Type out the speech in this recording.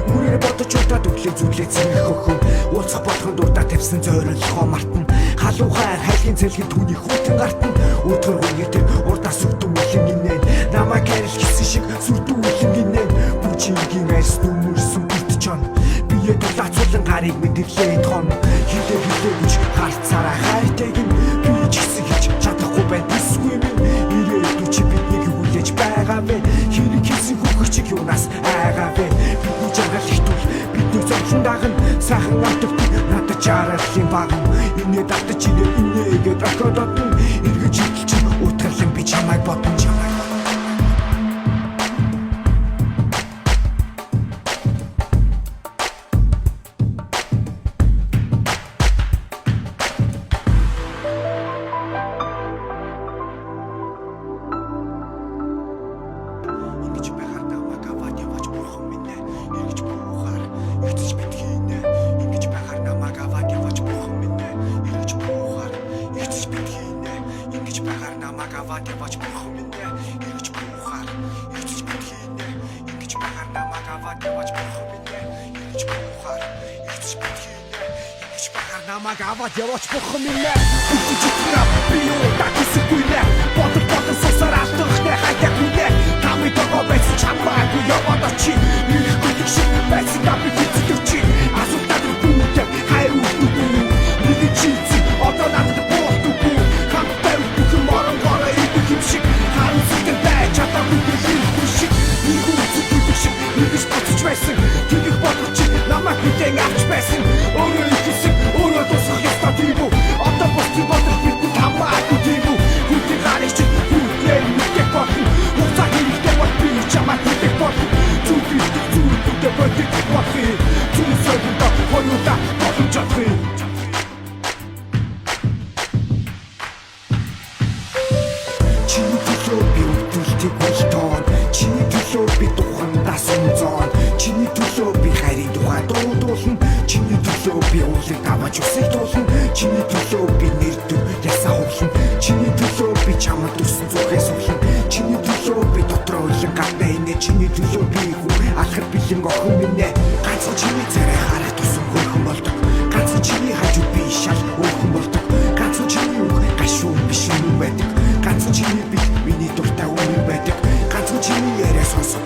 Мөрөөр бодож удаад өглөө зүйлээ зэрэг хөхөн уулзах болгон дурдаа тавьсан зориулгоо мартна. Халуун хайр хайлгийн цэлгийн түүний хүйтэн гартна. Өдөр үеэр урдаа сүрдэн үлэн гинэн. Намайг арил гисэн шиг сүрдэн үлэн гинэн. Бүчингийн айс нүмерсэн битчон. Бие дулаацуулан гарыг мэдэрлээ тон. Хилээ гэж харцаараа хайртайг нь би ч гэсэн хийж чадахгүй байна. Бисгүй минь ирээдүй чи биднийг хүлээж байгаа вэ? Хэрэг хийсэн хөхөр чиг юунаас айгаа вэ? Бидний жаргал ихтүүл бидний зовлон дагна. Сайхан автовт надад жаргалын баган. Инээ татаж инээгээд ракодотн. Эргэж идэлч утгарлан би чамайг бодно. Намайг аваад яваач бурхан минь бүгд читраа би юу такисгүй нэ бодол сусаар алдахтай хаяг үнэ тамид байгаа байсан чамайг яваад очи ирэхгүй шиг байсан би хэцүү чи асуултад бүгд хайр үгүй нэг чиц одоо надад бохдгүй хамтай бүхэн морон гороо идэх юм шиг харин сэтгэл байж чадахгүй би шиг нэг үгүй шиг нэг спотч байсан тэгэх бодож намайг бидэн авч байсан өөрөө ихсэн чиний төлөө би нэрдэг ясаа хөвлөн чиний төлөө би чамд төсөн зүгээс хөвлөн чиний төлөө би дотроо улан гадна инэ чиний төлөө би хүн алхад бэлэн охин минь ганц чиний царай хараад төсөн хөрхөн болдог ганц чиний хажууд би шал хөрхөн болдог ганц чиний үг гашуун биш юм байдаг ганц чиний би миний дуртай үнэн байдаг ганц чиний яриа сонсох